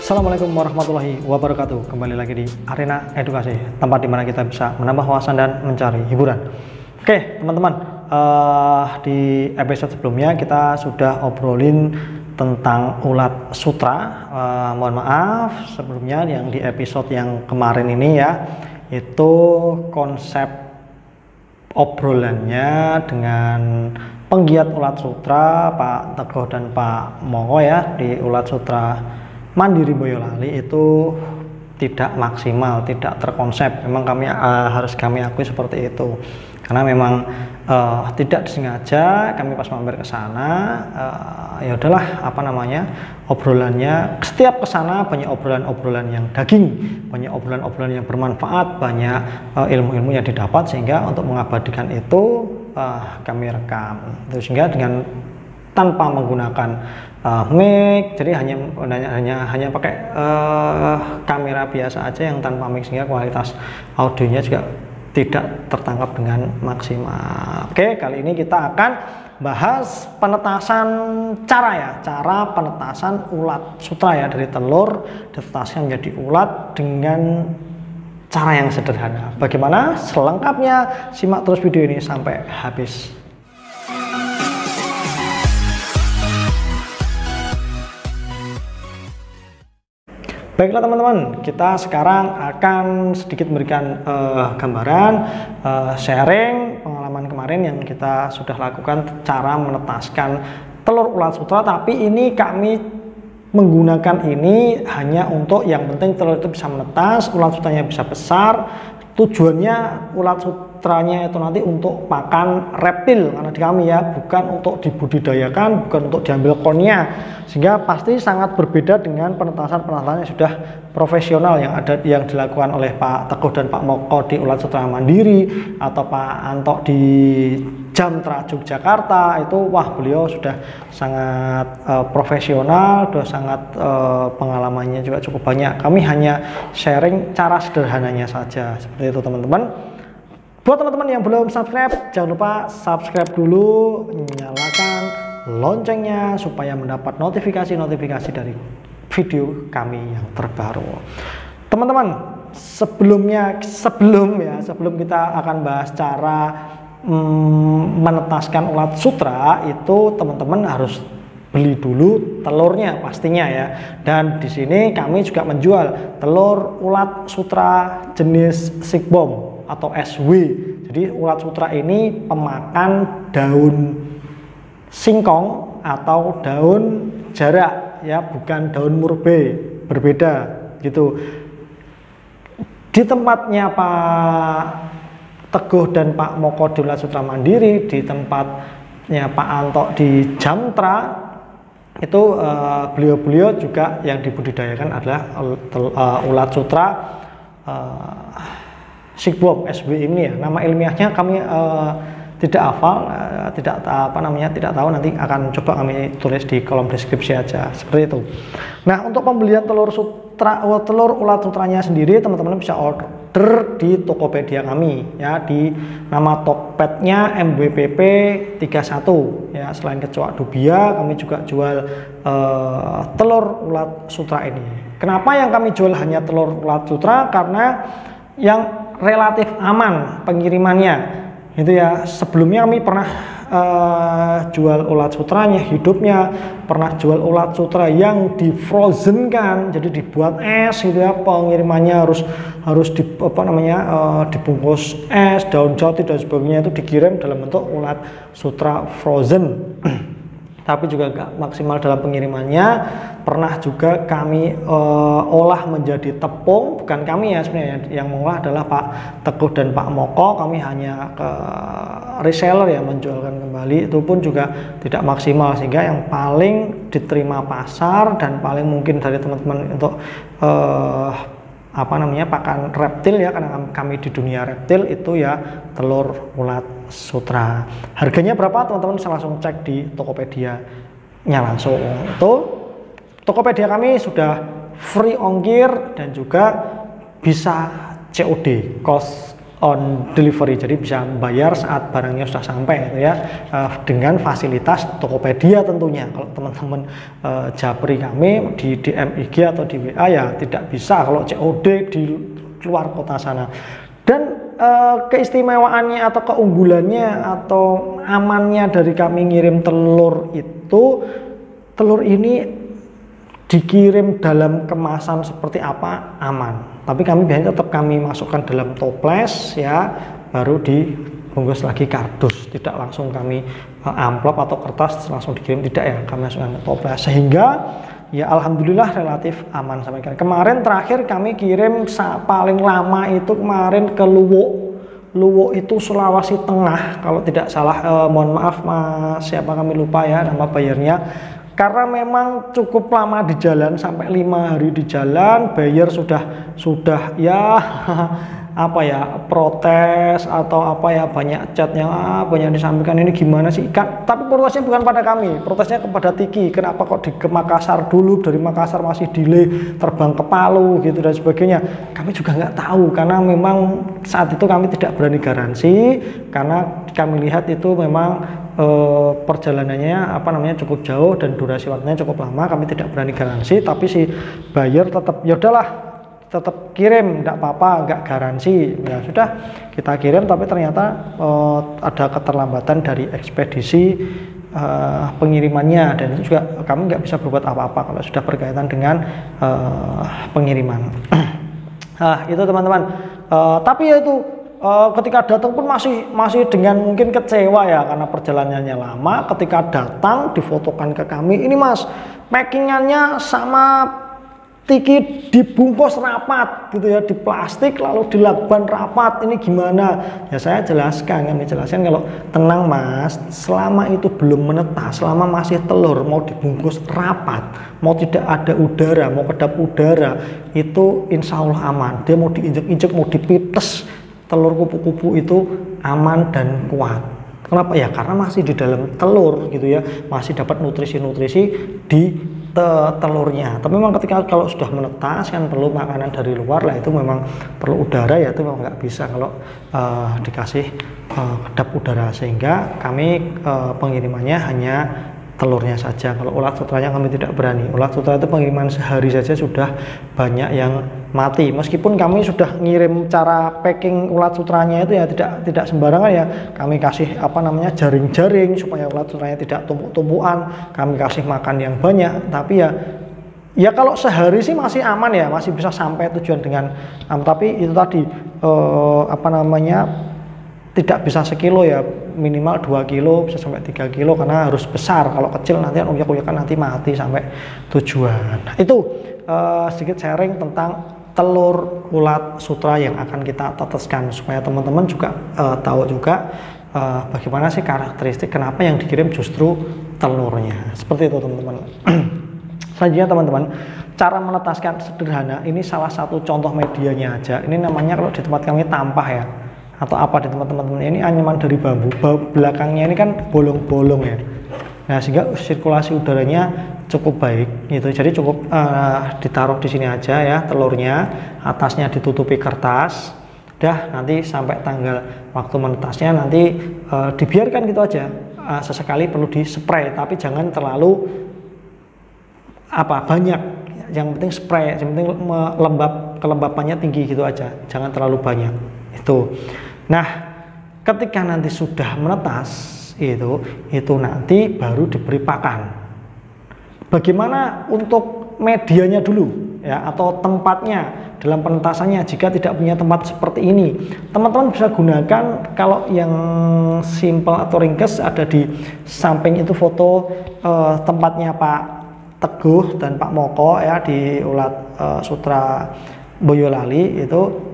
Assalamualaikum warahmatullahi wabarakatuh. Kembali lagi di Arena Edukasi, tempat dimana kita bisa menambah wawasan dan mencari hiburan. Oke teman-teman, di episode sebelumnya kita sudah obrolin tentang ulat sutra. Mohon maaf sebelumnya yang di episode yang kemarin ini ya, itu konsep obrolannya dengan penggiat ulat sutra Pak Teguh dan Pak Moko ya, di ulat sutra Mandiri Boyolali itu tidak maksimal, tidak terkonsep. Memang harus kami akui seperti itu, karena memang tidak disengaja kami pas mampir ke sana, ya udahlah obrolannya setiap ke sana banyak obrolan-obrolan yang daging, banyak obrolan-obrolan yang bermanfaat, banyak ilmu-ilmu yang didapat, sehingga untuk mengabadikan itu kami rekam. Sehingga dengan tanpa menggunakan mic, jadi hanya pakai kamera biasa aja yang tanpa mic, sehingga kualitas audionya juga tidak tertangkap dengan maksimal. Oke, kali ini kita akan bahas penetasan cara penetasan ulat sutra ya, dari telur ditetaskan menjadi ulat dengan cara yang sederhana. Bagaimana selengkapnya? Simak terus video ini sampai habis. Baiklah teman-teman, kita sekarang akan sedikit memberikan gambaran, sharing pengalaman kemarin yang kita sudah lakukan cara menetaskan telur ulat sutra. Tapi ini kami menggunakan ini hanya untuk yang penting telur itu bisa menetas, ulat sutranya bisa besar. Tujuannya ulat sutranya itu nanti untuk pakan reptil, karena di kami ya, bukan untuk dibudidayakan, bukan untuk diambil konnya, sehingga pasti sangat berbeda dengan penetasan-penetasan yang sudah profesional yang dilakukan oleh Pak Teguh dan Pak Moko di ulat sutra Mandiri, atau Pak Anto di Jamtra Yogyakarta. Itu wah, beliau sudah sangat profesional, sudah sangat pengalamannya juga cukup banyak. Kami hanya sharing cara sederhananya saja, seperti itu teman-teman. Buat teman-teman yang belum subscribe, jangan lupa subscribe dulu, nyalakan loncengnya supaya mendapat notifikasi dari video kami yang terbaru. Teman-teman, sebelum kita akan bahas cara menetaskan ulat sutra, itu teman-teman harus beli dulu telurnya pastinya ya. Dan di sini kami juga menjual telur ulat sutra jenis sigbom atau SW. Jadi ulat sutra ini pemakan daun singkong atau daun jarak ya, bukan daun murbe, berbeda gitu. Di tempatnya Pak Teguh dan Pak Moko di ulat sutra Mandiri, di tempatnya Pak Anto di Jamtra, itu beliau-beliau juga yang dibudidayakan adalah ulat sutra sigbom SW ini ya. Nama ilmiahnya kami tidak hafal, tidak tahu, nanti akan coba kami tulis di kolom deskripsi aja, seperti itu. Nah, untuk pembelian telur ulat sutranya sendiri, teman-teman bisa order di Tokopedia kami ya, di nama Tokpednya MWPP 31 ya. Selain kecoa dubia, kami juga jual telur ulat sutra ini. Kenapa yang kami jual hanya telur ulat sutra? Karena yang relatif aman pengirimannya itu ya. Sebelumnya kami pernah jual ulat sutranya hidupnya, pernah jual ulat sutra yang di frozen kan, jadi dibuat es gitu ya. Pengirimannya harus dibungkus es, daun jati dan sebagainya, itu dikirim dalam bentuk ulat sutra frozen. Tapi juga gak maksimal dalam pengirimannya. Pernah juga kami olah menjadi tepung, bukan kami ya sebenarnya, yang mengolah adalah Pak Teguh dan Pak Moko. Kami hanya ke reseller yang menjualkan kembali, itu pun juga tidak maksimal, sehingga yang paling diterima pasar dan paling mungkin dari teman-teman untuk pakan reptil ya, karena kami di dunia reptil, itu ya telur ulat sutra. Harganya berapa teman-teman bisa langsung cek di Tokopedia-nya langsung. Itu Tokopedia kami sudah free ongkir dan juga bisa COD, cost on delivery, jadi bisa bayar saat barangnya sudah sampai gitu ya, dengan fasilitas Tokopedia tentunya. Kalau teman-teman japri kami di DM IG atau di WA ya tidak bisa kalau COD di luar kota sana. Dan keistimewaannya atau keunggulannya atau amannya dari kami ngirim telur itu, telur ini dikirim dalam kemasan seperti apa aman, tapi kami biasanya tetap kami masukkan dalam toples ya, baru dibungkus lagi kardus, tidak langsung kami amplop atau kertas langsung dikirim, tidak ya, kami masukkan ke toples, sehingga ya alhamdulillah relatif aman sampai kemarin. Terakhir kami kirim paling lama itu kemarin ke Luwu itu Sulawesi Tengah kalau tidak salah, mohon maaf Mas siapa kami lupa ya nama bayarnya, karena memang cukup lama di jalan, sampai 5 hari di jalan, buyer sudah ya apa ya, protes atau apa ya, banyak chatnya, banyak disampaikan ini gimana sih ikan, tapi protesnya bukan pada kami, protesnya kepada Tiki, kenapa kok ke Makassar dulu, dari Makassar masih delay terbang ke Palu gitu dan sebagainya. Kami juga nggak tahu, karena memang saat itu kami tidak berani garansi, karena kami lihat itu memang perjalanannya apa namanya cukup jauh dan durasi waktunya cukup lama, kami tidak berani garansi, tapi si buyer tetap ya udahlah tetap kirim, enggak apa-apa, enggak garansi, ya sudah kita kirim, tapi ternyata ada keterlambatan dari ekspedisi pengirimannya, dan itu juga kami nggak bisa berbuat apa-apa kalau sudah berkaitan dengan pengiriman. Nah itu teman-teman, tapi ya itu ketika datang pun masih dengan mungkin kecewa ya, karena perjalanannya lama. Ketika datang difotokan ke kami, ini Mas packingannya sama Tiki dibungkus rapat gitu ya, di plastik lalu dilakban rapat, ini gimana ya. Saya jelaskan, kami jelaskan kalau tenang Mas, selama itu belum menetas, selama masih telur mau dibungkus rapat, mau tidak ada udara, mau kedap udara, itu insya Allah aman. Dia mau diinjek-injek, mau dipites, telur kupu-kupu itu aman dan kuat. Kenapa ya? Karena masih di dalam telur gitu ya, masih dapat nutrisi-nutrisi di telurnya. Tapi memang ketika kalau sudah menetas kan perlu makanan dari luar lah, itu memang perlu udara ya, itu memang nggak bisa kalau dikasih kedap udara, sehingga kami pengirimannya hanya telurnya saja. Kalau ulat sutranya kami tidak berani. Ulat sutra itu pengiriman sehari saja sudah banyak yang mati. Meskipun kami sudah ngirim cara packing ulat sutranya itu ya tidak sembarangan ya. Kami kasih apa namanya jaring-jaring supaya ulat sutranya tidak tumpuk-tumpukan. Kami kasih makan yang banyak. Tapi ya kalau sehari sih masih aman ya, masih bisa sampai tujuan dengan tapi itu tadi apa namanya tidak bisa sekilo ya, minimal 2 kilo, bisa sampai 3 kilo karena harus besar. Kalau kecil nanti uyak-uyakan nanti mati sampai tujuan. Nah, itu sedikit sharing tentang telur ulat sutra yang akan kita teteskan, supaya teman-teman juga tahu juga bagaimana sih karakteristik kenapa yang dikirim justru telurnya. Seperti itu teman-teman. Selanjutnya teman-teman, cara menetaskan sederhana, ini salah satu contoh medianya aja. Ini namanya kalau di tempat kami tampah ya, atau apa di teman-teman ini anyaman dari bambu, belakangnya ini kan bolong-bolong ya. Nah sehingga sirkulasi udaranya cukup baik gitu, jadi cukup ditaruh di sini aja ya telurnya, atasnya ditutupi kertas, udah nanti sampai tanggal waktu menetasnya nanti dibiarkan gitu aja. Sesekali perlu dispray, tapi jangan terlalu banyak, yang penting spray, yang penting kelembapannya tinggi gitu aja, jangan terlalu banyak itu. Nah ketika nanti sudah menetas itu nanti baru diberi pakan. Bagaimana untuk medianya dulu ya, atau tempatnya dalam penetasannya. Jika tidak punya tempat seperti ini, teman-teman bisa gunakan, kalau yang simple atau ringkes ada di samping itu foto tempatnya Pak Teguh dan Pak Moko ya di Ulat Sutra Boyolali. Itu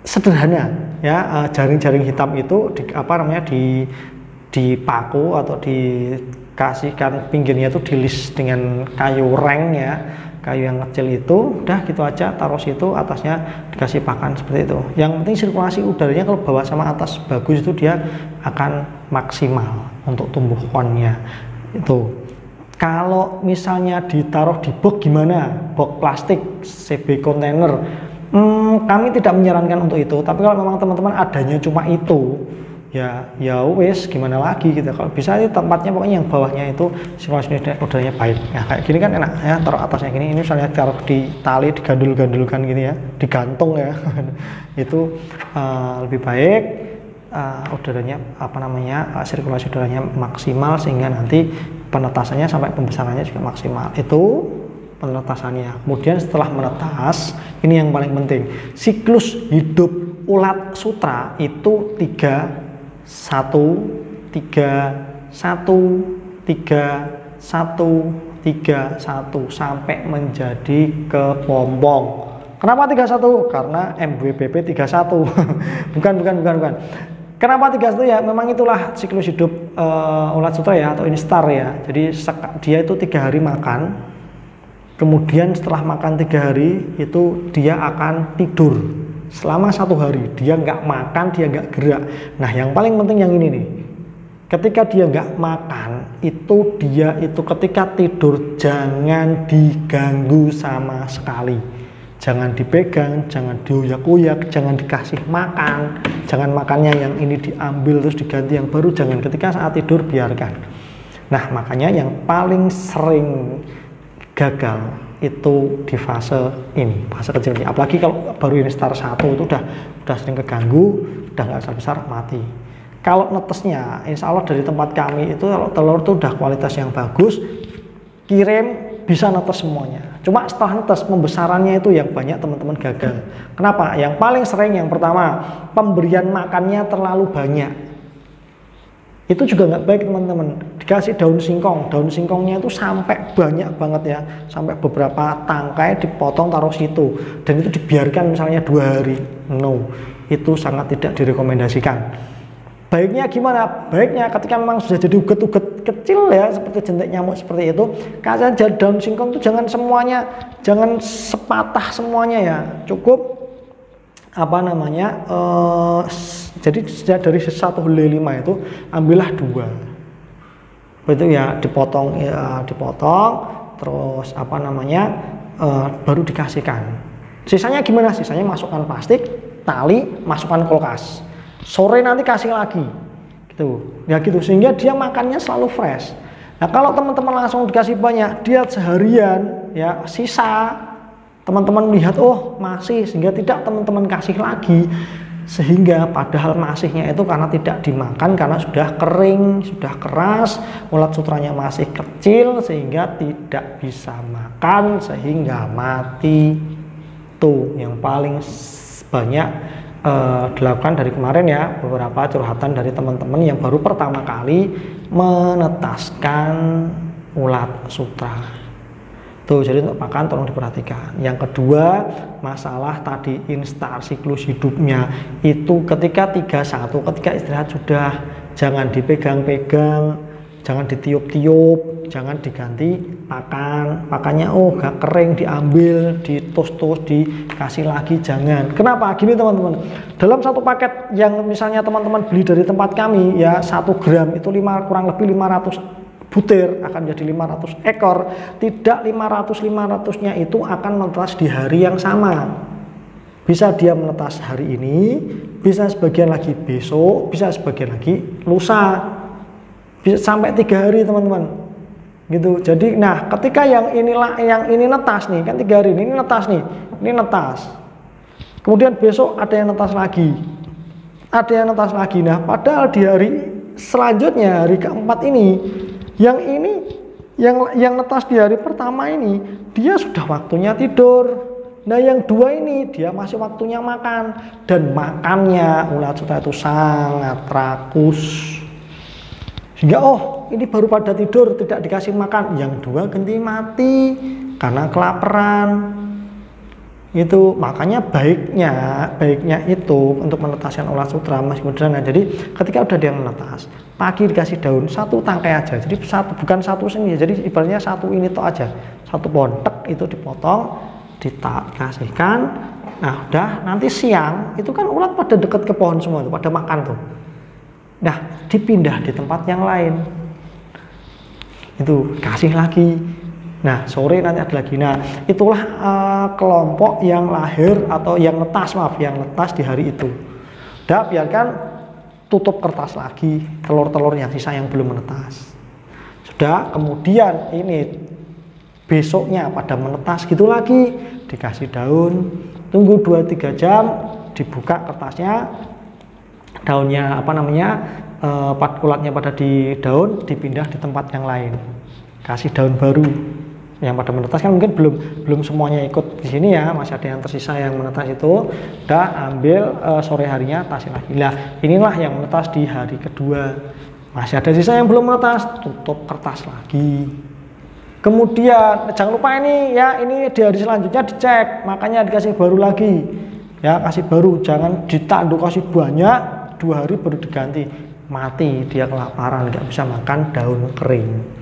sederhana ya, jaring-jaring hitam itu dipaku atau dikasihkan pinggirnya itu dilis dengan kayu reng ya, kayu yang kecil itu, udah gitu aja, taruh situ, atasnya dikasih pakan seperti itu. Yang penting sirkulasi udaranya kalau bawah sama atas bagus, itu dia akan maksimal untuk tumbuh konnya itu. Kalau misalnya ditaruh di box gimana? Box plastik, CB container, Kami tidak menyarankan untuk itu, tapi kalau memang teman-teman adanya cuma itu, ya wes gimana lagi gitu. Kalau bisa itu tempatnya pokoknya yang bawahnya itu sirkulasi udaranya baik. Ya kayak gini kan enak ya, taruh atasnya gini. Ini misalnya taruh di tali, digandul-gandulkan gini ya, digantung ya. Itu lebih baik, udaranya sirkulasi udaranya maksimal sehingga nanti penetasannya sampai pembesarannya juga maksimal. Itu penetasannya. Kemudian setelah menetas, ini yang paling penting, siklus hidup ulat sutra itu 3 1 3 1 3 1 3 1 sampai menjadi kepompong. Kenapa 31? Karena MWBP 31. bukan. Kenapa 31 ya? Memang itulah siklus hidup ulat sutra ya, atau instar ya. Jadi dia itu 3 hari makan. Kemudian setelah makan 3 hari itu dia akan tidur selama 1 hari. Dia nggak makan, dia nggak gerak. Nah yang paling penting yang ini nih, ketika dia nggak makan dia itu ketika tidur jangan diganggu sama sekali. Jangan dipegang, jangan diuyak-uyak, jangan dikasih makan, jangan makannya yang ini diambil terus diganti yang baru, jangan. Ketika saat tidur biarkan. Nah makanya yang paling sering gagal itu di fase ini, fase kecil ini. Apalagi kalau baru ini start 1 itu udah sering keganggu, udah nggak besar mati. Kalau netesnya, insya Allah dari tempat kami itu kalau telur itu udah kualitas yang bagus, kirim bisa netes semuanya. Cuma setelah netes pembesarannya itu yang banyak teman-teman gagal. Kenapa? Yang paling sering yang pertama, pemberian makannya terlalu banyak. Itu juga nggak baik teman-teman. Dikasih daun singkongnya itu sampai banyak banget ya, sampai beberapa tangkai dipotong taruh situ, dan itu dibiarkan misalnya 2 hari. No, itu sangat tidak direkomendasikan. Baiknya gimana? Baiknya ketika memang sudah jadi uget-uget kecil ya, seperti jentik nyamuk seperti itu, kasih aja daun singkong itu jangan semuanya, jangan sepatah semuanya ya, cukup jadi dari 1 helai 5 itu ambillah 2 itu ya, dipotong terus baru dikasihkan. Sisanya gimana? Sisanya masukkan plastik, tali, masukkan kulkas, sore nanti kasih lagi gitu ya, gitu sehingga dia makannya selalu fresh. Nah kalau teman-teman langsung dikasih banyak, dia seharian ya sisa, teman-teman melihat oh masih, sehingga tidak teman-teman kasih lagi, sehingga padahal masihnya itu karena tidak dimakan, karena sudah kering, sudah keras, ulat sutranya masih kecil sehingga tidak bisa makan sehingga mati. Tuh yang paling banyak dilakukan dari kemarin ya, beberapa curhatan dari teman-teman yang baru pertama kali menetaskan ulat sutra. Tuh, jadi untuk pakan tolong diperhatikan. Yang kedua, masalah tadi instar siklus hidupnya itu ketika 31, ketika istirahat sudah, jangan dipegang-pegang, jangan ditiup-tiup, jangan diganti pakannya gak kering diambil, ditus-tus, dikasih lagi, jangan. Kenapa? Gini teman-teman, dalam satu paket yang misalnya teman-teman beli dari tempat kami ya 1 gram itu kurang lebih 500 butir, akan jadi 500 ekor. Tidak 500-500-nya itu akan menetas di hari yang sama. Bisa dia menetas hari ini, bisa sebagian lagi besok, bisa sebagian lagi lusa, bisa sampai 3 hari teman-teman gitu. Jadi nah ketika yang ini netas nih kan 3 hari ini netas nih, ini netas, kemudian besok ada yang netas lagi, nah padahal di hari selanjutnya, hari keempat ini, yang netas di hari pertama ini dia sudah waktunya tidur. Nah yang 2 ini dia masih waktunya makan, dan makannya ulat sutra itu sangat rakus sehingga ini baru pada tidur tidak dikasih makan, yang 2 ganti mati karena kelaparan. Itu makanya baiknya itu untuk menetaskan ulat sutra masih sederhana. Jadi ketika udah dia menetas, pagi dikasih daun 1 tangkai aja, jadi bukan 1 sini, jadi ibaratnya 1 ini tok aja, 1 pohon itu dipotong, dikasihkan. Nah udah nanti siang itu kan ulat pada deket ke pohon semua itu, pada makan tuh. Nah dipindah di tempat yang lain, itu kasih lagi Nah, sore nanti ada lagi. Nah, itulah kelompok yang lahir atau yang netas, yang netas di hari itu. Udah, biarkan tutup kertas lagi telur-telur yang sisa yang belum menetas. Sudah, kemudian ini besoknya pada menetas gitu lagi, dikasih daun, tunggu 2-3 jam, dibuka kertasnya, daunnya kulatnya pada di daun, dipindah di tempat yang lain, kasih daun baru. Yang pada menetas kan mungkin belum semuanya ikut di sini ya, masih ada yang tersisa yang menetas itu, udah ambil sore harinya tasin lagi. Nah, inilah yang menetas di hari kedua. Masih ada sisa yang belum menetas, tutup kertas lagi. Kemudian jangan lupa ini ya, ini di hari selanjutnya dicek, makanya dikasih baru lagi. Ya, kasih baru, jangan ditanduk kasih banyak, 2 hari baru diganti. Mati dia kelaparan, nggak bisa makan daun kering.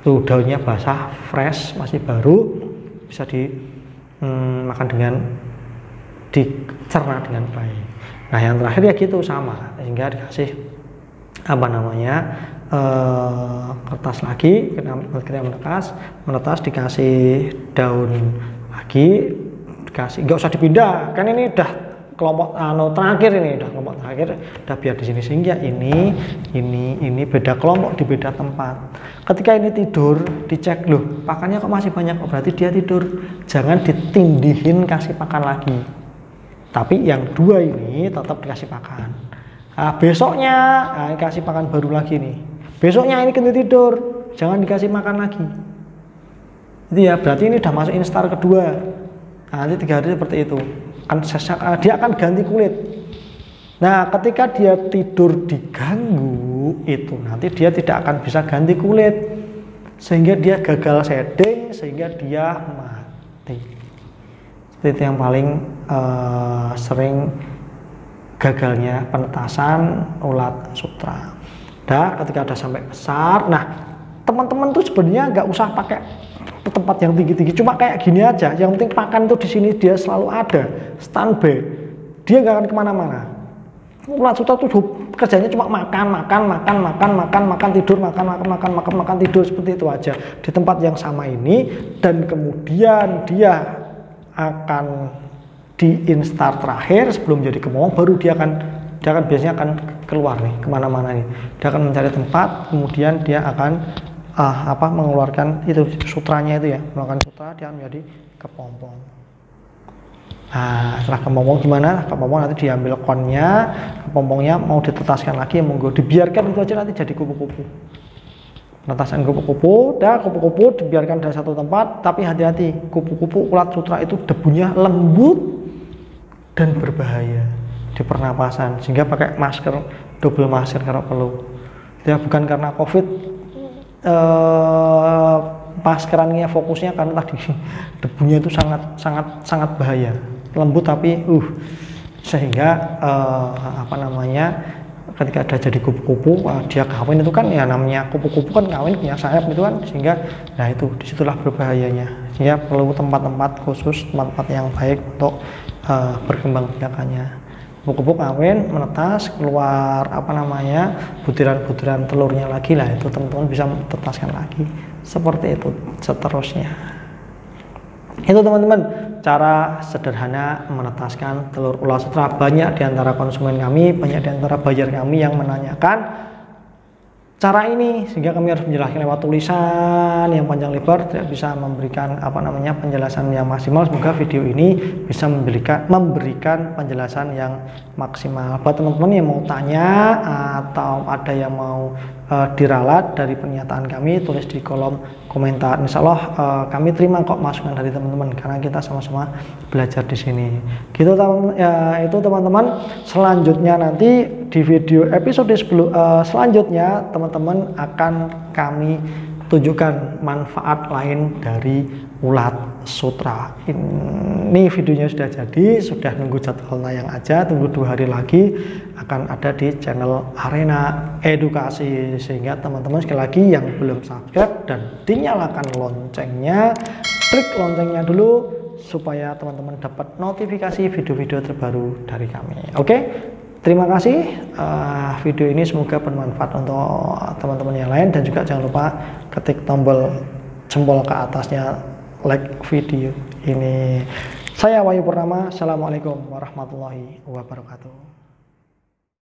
Tuh daunnya basah, fresh, masih baru, bisa dimakan dicerna dengan baik. Nah, yang terakhir ya gitu sama, sehingga dikasih kertas lagi, kita menetas dikasih daun lagi, nggak usah dipindah, kan ini udah kelompok terakhir, ini udah kelompok terakhir, udah biar di sini, sehingga ini beda kelompok di beda tempat. Ketika ini tidur, dicek loh pakannya kok masih banyak, berarti dia tidur. Jangan ditindihin kasih pakan lagi, tapi yang 2 ini tetap dikasih pakan. Nah, besoknya kasih pakan baru lagi nih, besoknya ini ganti tidur, jangan dikasih makan lagi. Itu ya, berarti ini udah masuk instar kedua. Nah, nanti 3 hari seperti itu dia akan ganti kulit. Nah, ketika dia tidur diganggu itu, nanti dia tidak akan bisa ganti kulit, sehingga dia gagal shading, sehingga dia mati. Itu yang paling sering gagalnya penetasan ulat sutra. Nah, ketika udah sampai besar, nah teman-teman tuh sebenarnya nggak usah pakai tempat yang tinggi-tinggi, cuma kayak gini aja. Yang penting pakan tuh di sini dia selalu ada, standby, dia nggak akan kemana-mana. Ulat sutra tuh kerjanya cuma makan, tidur, makan, tidur, seperti itu aja di tempat yang sama ini. Dan kemudian dia akan di instar terakhir sebelum jadi kemowong, baru dia akan biasanya akan keluar nih kemana-mana nih. Dia akan mencari tempat, kemudian dia akan mengeluarkan itu sutranya itu ya, mengeluarkan sutra, dia menjadi kepompong. Nah, setelah kepompong gimana? Kepompong nanti diambil konnya, kepompongnya mau ditetaskan lagi, monggo, dibiarkan itu aja nanti jadi kupu-kupu. Penetasan kupu-kupu, kupu-kupu dibiarkan dari satu tempat, tapi hati-hati, kupu-kupu ulat sutra itu debunya lembut dan berbahaya di pernapasan, sehingga pakai masker, double masker kalau perlu. Ya, bukan karena COVID maskerannya fokusnya, karena tadi debunya itu sangat bahaya, lembut tapi sehingga ketika ada jadi kupu-kupu, dia kawin itu kan ya, namanya kupu-kupu kan kawin punya sayap itu kan, sehingga nah itu disitulah berbahayanya, sehingga perlu tempat-tempat khusus, tempat-tempat yang baik untuk berkembang biakannya. Kupu-kupu kawin, menetas, keluar butiran-butiran telurnya lagi, lah itu teman-teman bisa tetaskan lagi, seperti itu seterusnya. Itu teman-teman cara sederhana menetaskan telur ulat sutra. Banyak diantara konsumen kami, banyak diantara buyer kami yang menanyakan cara ini, sehingga kami harus menjelaskan lewat tulisan yang panjang lebar, tidak bisa memberikan penjelasan yang maksimal. Semoga video ini bisa memberikan penjelasan yang maksimal. Buat teman-teman yang mau tanya atau ada yang mau diralat dari pernyataan kami, tulis di kolom komentar. Insya Allah kami terima kok masukan dari teman-teman, karena kita sama-sama belajar di sini. Gitu itu teman-teman. Selanjutnya nanti di video episode selanjutnya teman-teman akan kami tunjukkan manfaat lain dari ulat sutra. Ini videonya sudah jadi, sudah nunggu jadwal tayang aja, tunggu 2 hari lagi akan ada di channel Arena Edukasi, sehingga teman-teman sekali lagi yang belum subscribe dan dinyalakan loncengnya, klik loncengnya dulu supaya teman-teman dapat notifikasi video-video terbaru dari kami. Oke, terima kasih. Video ini semoga bermanfaat untuk teman-teman yang lain, dan juga jangan lupa ketik tombol jempol ke atasnya, like video ini. Saya Wahyu Purnama, assalamualaikum warahmatullahi wabarakatuh.